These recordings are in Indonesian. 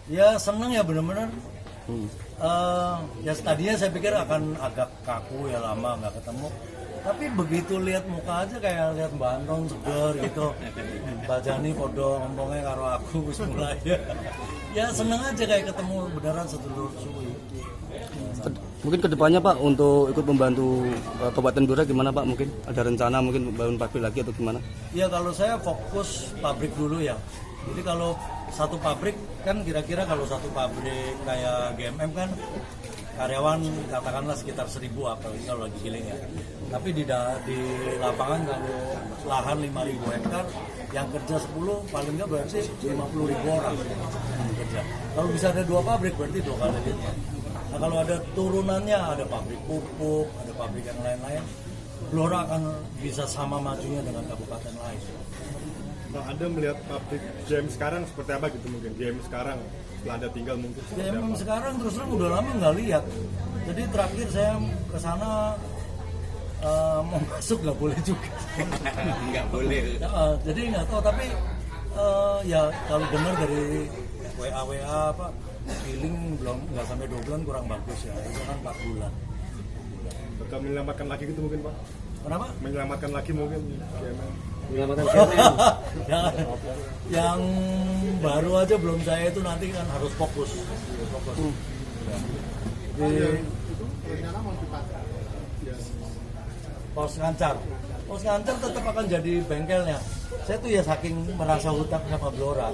Ya seneng ya bener-bener. Ya tadinya saya pikir akan agak kaku ya, lama nggak ketemu. Tapi begitu lihat muka aja kayak lihat Mbak Anton seger gitu. Mbak Jani podo ngomongnya karo aku wis mulai ya. Ya seneng aja kayak ketemu beneran sedulur suwi. Mungkin kedepannya Pak untuk ikut membantu Kabupaten Blora gimana Pak? Mungkin ada rencana mungkin bangun pabrik lagi atau gimana? Ya kalau saya fokus pabrik dulu ya. Jadi kalau satu pabrik kan kira-kira kalau satu pabrik kayak GMM kan karyawan katakanlah sekitar 1.000 apalagi kalau lagi giling ya. Tapi di lapangan kalau lahan 5.000 hektar yang kerja 10 paling nggak berarti 50.000 orang yang kerja. Kalau bisa ada 2 pabrik berarti 2 kali lipat. Nah kalau ada turunannya, ada pabrik pupuk, ada pabrik yang lain-lain, Blora akan bisa sama majunya dengan kabupaten lain. Bang, Anda melihat pabrik GM sekarang seperti apa gitu mungkin? GM sekarang setelah Anda tinggal mungkin seperti GM apa? sekarang terus terang udah lama nggak lihat. Jadi terakhir saya ke sana mau masuk nggak boleh juga. Nggak boleh. Jadi nggak tahu tapi ya kalau dengar dari WA apa feeling belum nggak sampai 2 bulan kurang bagus ya. Itu kan 4 bulan. Bakal menyelamatkan lagi gitu mungkin Pak? Kenapa? Menyelamatkan lagi mungkin GM. Menyelamatkan GMM. yang baru aja belum saya itu nanti kan harus fokus. Pos Ngancar tetap akan jadi bengkelnya. Saya tuh ya saking merasa hutang sama Blora.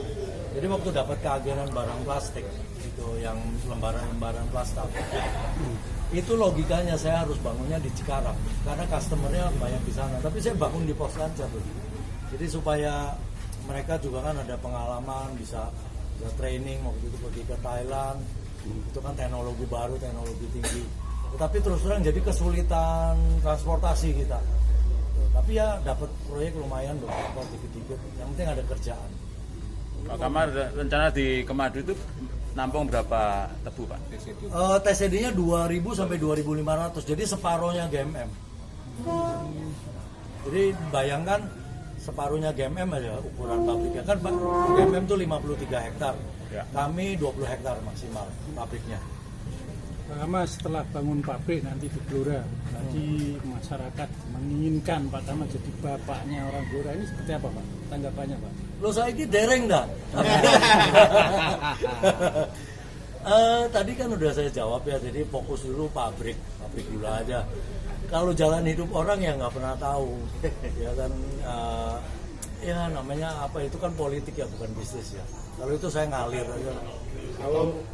Jadi waktu dapat keagenan barang plastik itu yang lembaran-lembaran plastik. Itu logikanya saya harus bangunnya di Cikarang karena customernya banyak di sana. Tapi saya bangun di Pos Ngancar tuh. Jadi supaya mereka juga kan ada pengalaman bisa training waktu itu pergi ke Thailand. Itu kan teknologi baru, teknologi tinggi. Tetapi terus terang jadi kesulitan transportasi kita. Tapi ya dapat proyek lumayan beberapa dikit-dikit. Yang penting ada kerjaan. Pak Kamar, rencana di Kemadu itu nampung berapa tebu Pak? TCD-nya 2.000 sampai 2.500. Jadi separohnya GMM. Jadi bayangkan separuhnya GMM aja ukuran pabriknya. Kan GMM itu 53 hektar. Ya. Kami 20 hektar maksimal pabriknya. Pertama setelah bangun pabrik nanti di Blora, tadi masyarakat menginginkan Pak Tama jadi bapaknya orang Blora, ini seperti apa Pak? Tanggapannya Pak? Lo saya ini dereng dah. Tadi kan udah saya jawab ya, jadi fokus dulu pabrik gula aja. Kalau jalan hidup orang ya nggak pernah tahu, ya kan. Ya namanya apa itu kan politik ya bukan bisnis ya. Kalau itu saya ngalir aja.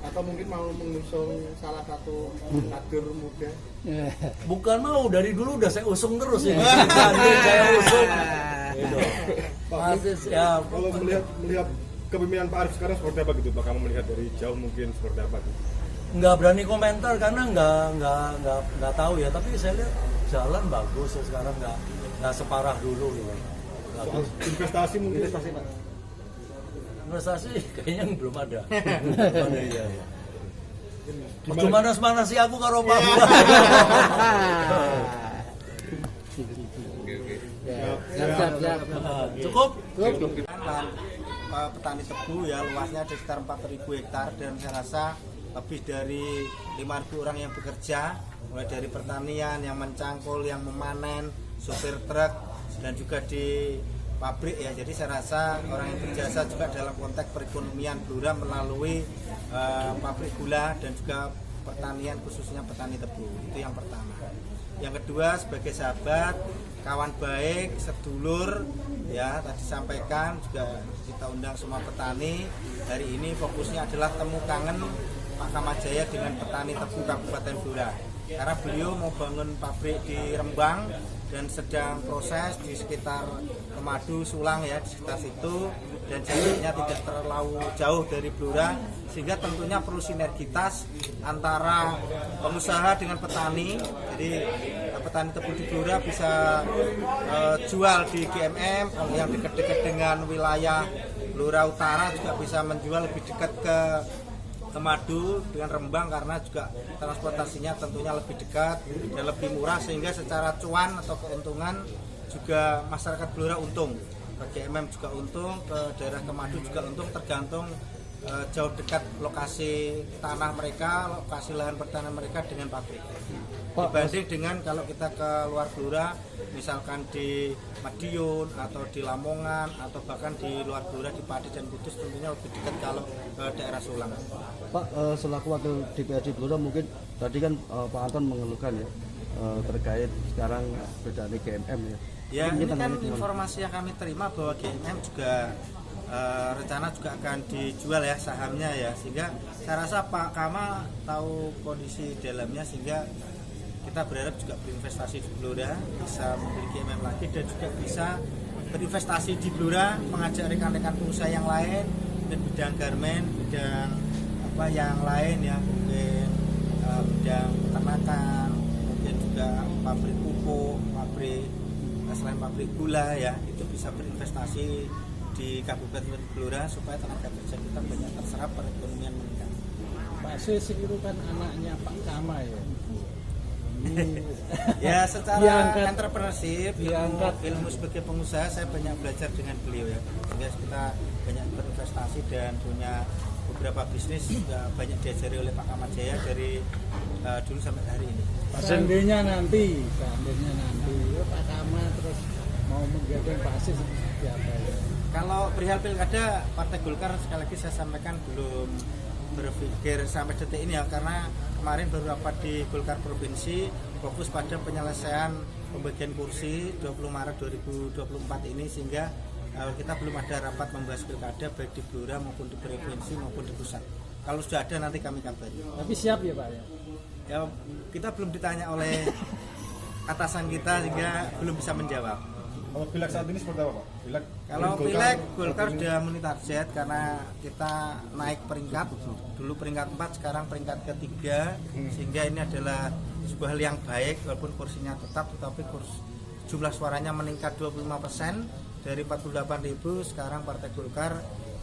Atau mungkin mau mengusung salah satu kader muda. Bukan mau, dari dulu udah saya usung terus ya. Saya usung. Gitu. Ya, Kalau melihat kepemimpinan Pak Arief sekarang seperti apa gitu Pak? Kamu melihat dari jauh mungkin seperti apa gitu? nggak berani komentar karena nggak tahu ya. Tapi saya lihat jalan bagus ya sekarang, nggak separah dulu gitu. Soal investasi mungkin. Investasi kayaknya belum ada. Belum ada iya. Cuma manas-manasi aku karo Pak Buah. Siap. Cukup? Petani tebu ya luasnya ada sekitar 4.000 hektar dan saya rasa lebih dari 5.000 orang yang bekerja, mulai dari pertanian, yang mencangkul, yang memanen, sopir truk dan juga di pabrik ya. Jadi saya rasa orang yang berjasa juga dalam konteks perekonomian Blora melalui pabrik gula dan juga pertanian khususnya petani tebu. Itu yang pertama. Yang kedua sebagai sahabat, kawan baik, sedulur ya tadi sampaikan juga kita undang semua petani. Hari ini fokusnya adalah temu kangen Pak Kamajaya dengan petani tebu Kabupaten Blora. Karena beliau mau bangun pabrik di Rembang dan sedang proses di sekitar Kemadu, Sulang ya, di sekitar situ, dan jaraknya tidak terlalu jauh dari Blora, sehingga tentunya perlu sinergitas antara pengusaha dengan petani. Jadi petani tebu di Blora bisa jual di GMM, yang dekat-dekat dengan wilayah Blora Utara juga bisa menjual lebih dekat ke Kemadu dengan Rembang karena juga transportasinya tentunya lebih dekat dan lebih murah, sehingga secara cuan atau keuntungan juga masyarakat Blora untung, ke GMM juga untung, ke daerah Kemadu juga untung, tergantung jauh dekat lokasi tanah mereka, lokasi lahan pertanian mereka dengan pabrik. Dibanding dengan kalau kita ke luar Blora, misalkan di Madiun atau di Lamongan atau bahkan di luar Blora di Pati dan Kudus, tentunya lebih dekat kalau ke daerah Sulang. Pak, selaku wakil DPRD Blora mungkin tadi kan Pak Anton mengeluhkan ya terkait sekarang bedanya GMM ya. Ya, ini kan informasi yang kami terima bahwa GMM juga rencana juga akan dijual ya sahamnya ya, sehingga saya rasa Pak Kama tahu kondisi dalamnya, sehingga kita berharap juga berinvestasi di Blora, bisa membeli GMM lagi dan juga bisa berinvestasi di Blora, mengajak rekan-rekan pengusaha yang lain dan bidang garmen, bidang apa yang lain ya, mungkin bidang peternakan, mungkin juga pabrik pupuk, pabrik selain pabrik gula ya, itu bisa berinvestasi di Kabupaten Blora supaya tenaga kerja kita banyak terserap, perekonomian meningkat. Pak Sesiru kan anaknya Pak Kama ya. Ya, secara Diangkat. entrepreneurship, ilmu sebagai pengusaha saya banyak belajar dengan beliau ya, sehingga kita banyak berinvestasi dan punya beberapa bisnis juga banyak diajari oleh Pak Kama Jaya dari dulu sampai hari ini. Seandainya nanti Pak Kama terus mau menggandeng Pak Sis seperti apa ya? Kalau perihal pilkada, Partai Golkar sekali lagi saya sampaikan belum berpikir sampai detik ini ya, karena kemarin baru rapat di Golkar Provinsi fokus pada penyelesaian pembagian kursi 20 Maret 2024 ini, sehingga kita belum ada rapat membahas pilkada baik di Blora maupun di provinsi maupun di pusat. Kalau sudah ada nanti kami kabari. Tapi siap ya Pak ya? Ya, kita belum ditanya oleh atasan kita sehingga belum bisa menjawab. Kalau pileg saat ini seperti apa Pak? Kalau pileg Golkar sudah memenuhi target karena kita naik peringkat, dulu peringkat 4 sekarang peringkat ketiga, sehingga ini adalah sebuah hal yang baik walaupun kursinya tetap, tetapi jumlah suaranya meningkat 25%. Dari 48.000 sekarang Partai Golkar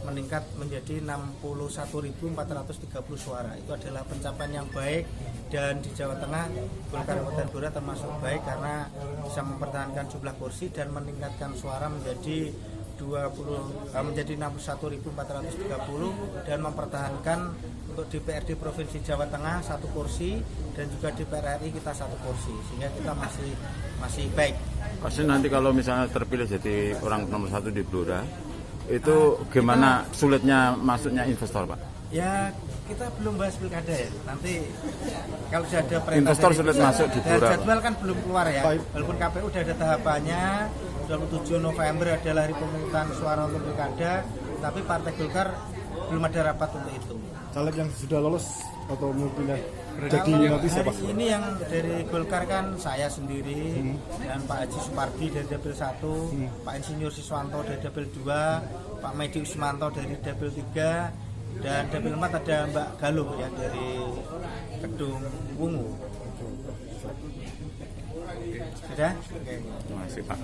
meningkat menjadi 61.430 suara. Itu adalah pencapaian yang baik, dan di Jawa Tengah Golkar Kabupaten Blora termasuk baik karena bisa mempertahankan jumlah kursi dan meningkatkan suara menjadi 61.430 dan mempertahankan untuk DPRD Provinsi Jawa Tengah 1 kursi dan juga DPR RI kita 1 kursi, sehingga kita masih baik. Pasti nanti kalau misalnya terpilih jadi orang nomor 1 di Blora, itu gimana sulitnya masuknya investor Pak? Ya, kita belum bahas pilkada ya. Nanti kalau sudah ada perintah Investor dari sulit pusat, masuk di dan Blora, jadwal kan belum keluar ya. Walaupun KPU sudah ada tahapannya, 27 November adalah hari pemungutan suara untuk pilkada, tapi Partai Golkar belum ada rapat untuk itu. Caleg yang sudah lolos atau mau pindah jadi Kalau nanti siapa? hari ini yang dari Golkar kan saya sendiri dan Pak Haji Supardi dari Dapil 1, Pak Insinyur Siswanto dari Dapil 2, Pak Medi Usmanto dari Dapil 3, dan Dapil 4 ada Mbak Galuh ya dari Kedung Wungu. Sudah? Oke. Terima kasih Pak.